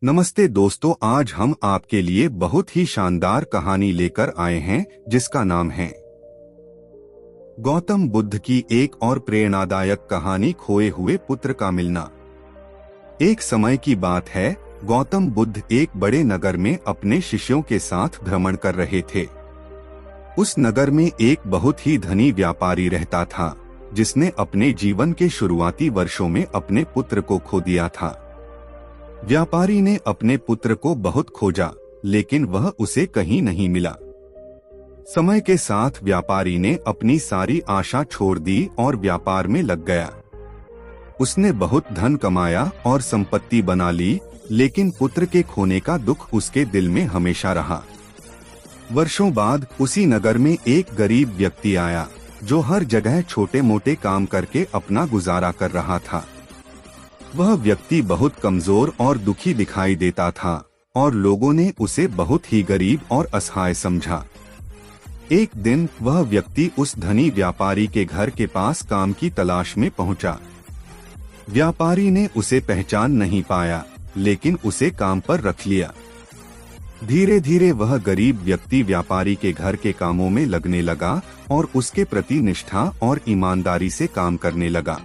नमस्ते दोस्तों, आज हम आपके लिए बहुत ही शानदार कहानी लेकर आए हैं जिसका नाम है गौतम बुद्ध की एक और प्रेरणादायक कहानी, खोए हुए पुत्र का मिलना। एक समय की बात है, गौतम बुद्ध एक बड़े नगर में अपने शिष्यों के साथ भ्रमण कर रहे थे। उस नगर में एक बहुत ही धनी व्यापारी रहता था जिसने अपने जीवन के शुरुआती वर्षों में अपने पुत्र को खो दिया था। व्यापारी ने अपने पुत्र को बहुत खोजा, लेकिन वह उसे कहीं नहीं मिला। समय के साथ व्यापारी ने अपनी सारी आशा छोड़ दी और व्यापार में लग गया। उसने बहुत धन कमाया और संपत्ति बना ली, लेकिन पुत्र के खोने का दुख उसके दिल में हमेशा रहा। वर्षों बाद उसी नगर में एक गरीब व्यक्ति आया जो हर जगह छोटे मोटे काम करके अपना गुजारा कर रहा था। वह व्यक्ति बहुत कमजोर और दुखी दिखाई देता था और लोगों ने उसे बहुत ही गरीब और असहाय समझा। एक दिन वह व्यक्ति उस धनी व्यापारी के घर के पास काम की तलाश में पहुंचा। व्यापारी ने उसे पहचान नहीं पाया, लेकिन उसे काम पर रख लिया। धीरे धीरे वह गरीब व्यक्ति व्यापारी के घर के कामों में लगने लगा और उसके प्रति निष्ठा और ईमानदारी से काम करने लगा।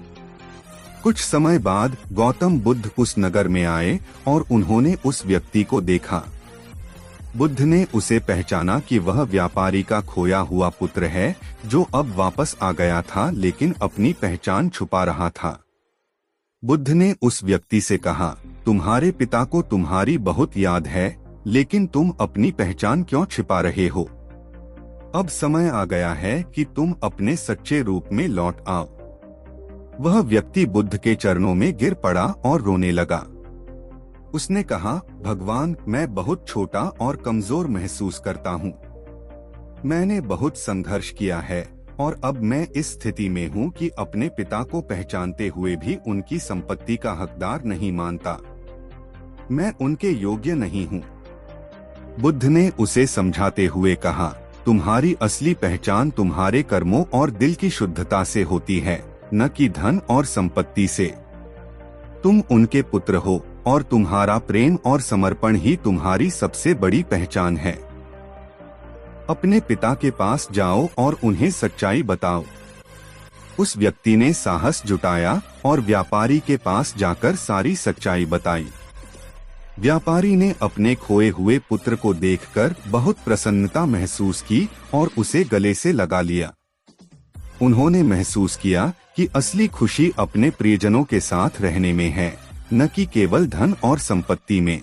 कुछ समय बाद गौतम बुद्ध उस नगर में आए और उन्होंने उस व्यक्ति को देखा। बुद्ध ने उसे पहचाना कि वह व्यापारी का खोया हुआ पुत्र है जो अब वापस आ गया था, लेकिन अपनी पहचान छुपा रहा था। बुद्ध ने उस व्यक्ति से कहा, तुम्हारे पिता को तुम्हारी बहुत याद है, लेकिन तुम अपनी पहचान क्यों छिपा रहे हो? अब समय आ गया है कि तुम अपने सच्चे रूप में लौट आओ। वह व्यक्ति बुद्ध के चरणों में गिर पड़ा और रोने लगा। उसने कहा, भगवान, मैं बहुत छोटा और कमजोर महसूस करता हूँ। मैंने बहुत संघर्ष किया है और अब मैं इस स्थिति में हूँ कि अपने पिता को पहचानते हुए भी उनकी संपत्ति का हकदार नहीं मानता। मैं उनके योग्य नहीं हूँ। बुद्ध ने उसे समझाते हुए कहा, तुम्हारी असली पहचान तुम्हारे कर्मों और दिल की शुद्धता से होती है, न कि धन और संपत्ति से। तुम उनके पुत्र हो और तुम्हारा प्रेम और समर्पण ही तुम्हारी सबसे बड़ी पहचान है। अपने पिता के पास जाओ और उन्हें सच्चाई बताओ। उस व्यक्ति ने साहस जुटाया और व्यापारी के पास जाकर सारी सच्चाई बताई। व्यापारी ने अपने खोए हुए पुत्र को देखकर बहुत प्रसन्नता महसूस की और उसे गले से लगा लिया। उन्होंने महसूस किया कि असली खुशी अपने प्रियजनों के साथ रहने में है, न कि केवल धन और संपत्ति में।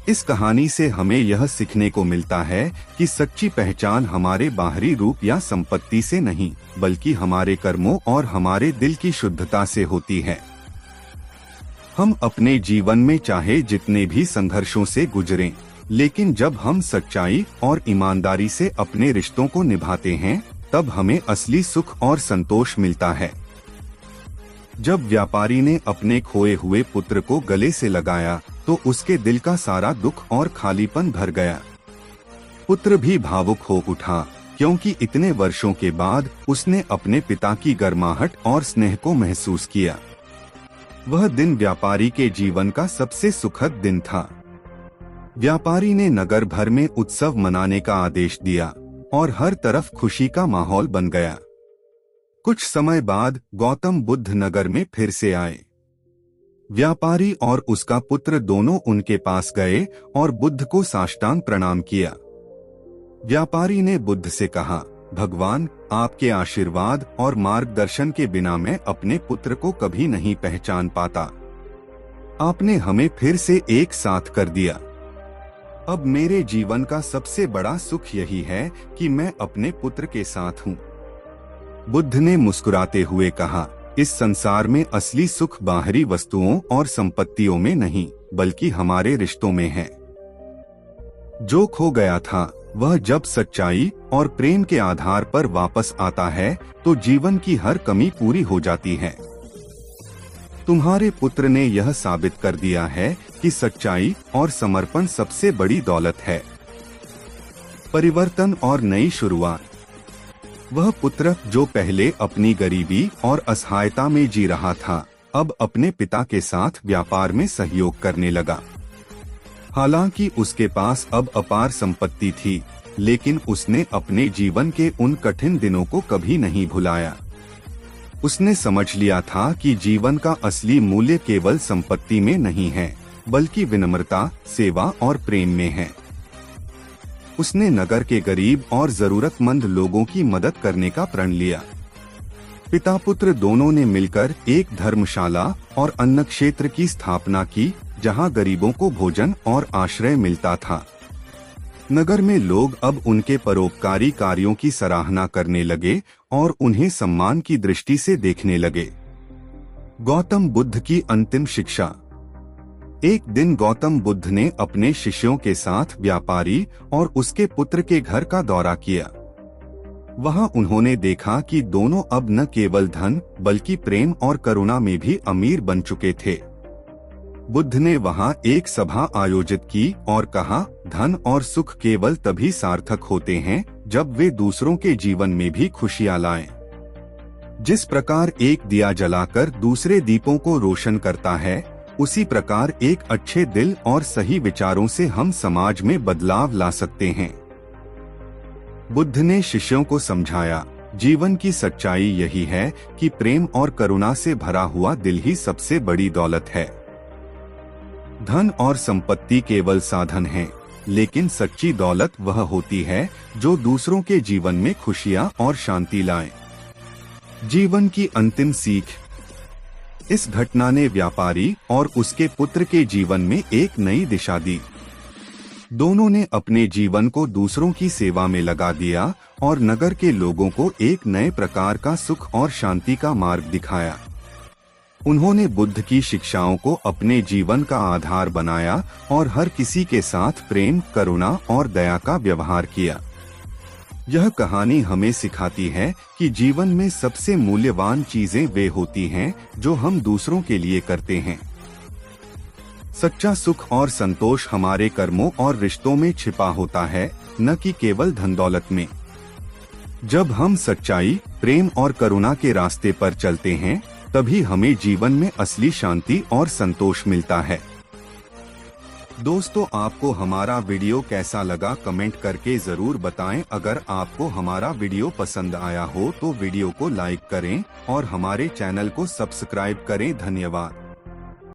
इस कहानी से हमें यह सीखने को मिलता है कि सच्ची पहचान हमारे बाहरी रूप या संपत्ति से नहीं, बल्कि हमारे कर्मों और हमारे दिल की शुद्धता से होती है। हम अपने जीवन में चाहे जितने भी संघर्षों से गुजरें, लेकिन जब हम सच्चाई और ईमानदारी से अपने रिश्तों को निभाते हैं, तब हमें असली सुख और संतोष मिलता है। जब व्यापारी ने अपने खोए हुए पुत्र को गले से लगाया तो उसके दिल का सारा दुख और खालीपन भर गया। पुत्र भी भावुक हो उठा, क्योंकि इतने वर्षों के बाद उसने अपने पिता की गर्माहट और स्नेह को महसूस किया। वह दिन व्यापारी के जीवन का सबसे सुखद दिन था। व्यापारी ने नगर भर में उत्सव मनाने का आदेश दिया और हर तरफ खुशी का माहौल बन गया। कुछ समय बाद गौतम बुद्ध नगर में फिर से आए। व्यापारी और उसका पुत्र दोनों उनके पास गए और बुद्ध को साष्टांग प्रणाम किया। व्यापारी ने बुद्ध से कहा, भगवान, आपके आशीर्वाद और मार्गदर्शन के बिना मैं अपने पुत्र को कभी नहीं पहचान पाता। आपने हमें फिर से एक साथ कर दिया। अब मेरे जीवन का सबसे बड़ा सुख यही है कि मैं अपने पुत्र के साथ हूँ। बुद्ध ने मुस्कुराते हुए कहा, इस संसार में असली सुख बाहरी वस्तुओं और संपत्तियों में नहीं, बल्कि हमारे रिश्तों में है। जो खो गया था वह जब सच्चाई और प्रेम के आधार पर वापस आता है तो जीवन की हर कमी पूरी हो जाती है। तुम्हारे पुत्र ने यह साबित कर दिया है कि सच्चाई और समर्पण सबसे बड़ी दौलत है। परिवर्तन और नई शुरुआत। वह पुत्र जो पहले अपनी गरीबी और असहायता में जी रहा था, अब अपने पिता के साथ व्यापार में सहयोग करने लगा। हालांकि उसके पास अब अपार संपत्ति थी, लेकिन उसने अपने जीवन के उन कठिन दिनों को कभी नहीं भुलाया। उसने समझ लिया था कि जीवन का असली मूल्य केवल संपत्ति में नहीं है, बल्कि विनम्रता, सेवा और प्रेम में है। उसने नगर के गरीब और जरूरतमंद लोगों की मदद करने का प्रण लिया। पिता पुत्र दोनों ने मिलकर एक धर्मशाला और अन्न क्षेत्र की स्थापना की, जहां गरीबों को भोजन और आश्रय मिलता था। नगर में लोग अब उनके परोपकारी कार्यों की सराहना करने लगे और उन्हें सम्मान की दृष्टि से देखने लगे। गौतम बुद्ध की अंतिम शिक्षा। एक दिन गौतम बुद्ध ने अपने शिष्यों के साथ व्यापारी और उसके पुत्र के घर का दौरा किया। वहां उन्होंने देखा कि दोनों अब न केवल धन बल्कि प्रेम और करुणा में भी अमीर बन चुके थे। बुद्ध ने वहां एक सभा आयोजित की और कहा, धन और सुख केवल तभी सार्थक होते हैं जब वे दूसरों के जीवन में भी खुशियां लाएं। जिस प्रकार एक दिया जलाकर दूसरे दीपों को रोशन करता है, उसी प्रकार एक अच्छे दिल और सही विचारों से हम समाज में बदलाव ला सकते हैं। बुद्ध ने शिष्यों को समझाया, जीवन की सच्चाई यही है कि प्रेम और करुणा से भरा हुआ दिल ही सबसे बड़ी दौलत है। धन और संपत्ति केवल साधन हैं, लेकिन सच्ची दौलत वह होती है जो दूसरों के जीवन में खुशियां और शांति लाए। जीवन की अंतिम सीख। इस घटना ने व्यापारी और उसके पुत्र के जीवन में एक नई दिशा दी। दोनों ने अपने जीवन को दूसरों की सेवा में लगा दिया और नगर के लोगों को एक नए प्रकार का सुख और शांति का मार्ग दिखाया। उन्होंने बुद्ध की शिक्षाओं को अपने जीवन का आधार बनाया और हर किसी के साथ प्रेम, करुणा और दया का व्यवहार किया। यह कहानी हमें सिखाती है कि जीवन में सबसे मूल्यवान चीजें वे होती हैं जो हम दूसरों के लिए करते हैं। सच्चा सुख और संतोष हमारे कर्मों और रिश्तों में छिपा होता है, न कि केवल धन दौलत में। जब हम सच्चाई, प्रेम और करुणा के रास्ते पर चलते हैं, तभी हमें जीवन में असली शांति और संतोष मिलता है। दोस्तों, आपको हमारा वीडियो कैसा लगा कमेंट करके जरूर बताएं। अगर आपको हमारा वीडियो पसंद आया हो तो वीडियो को लाइक करें और हमारे चैनल को सब्सक्राइब करें। धन्यवाद।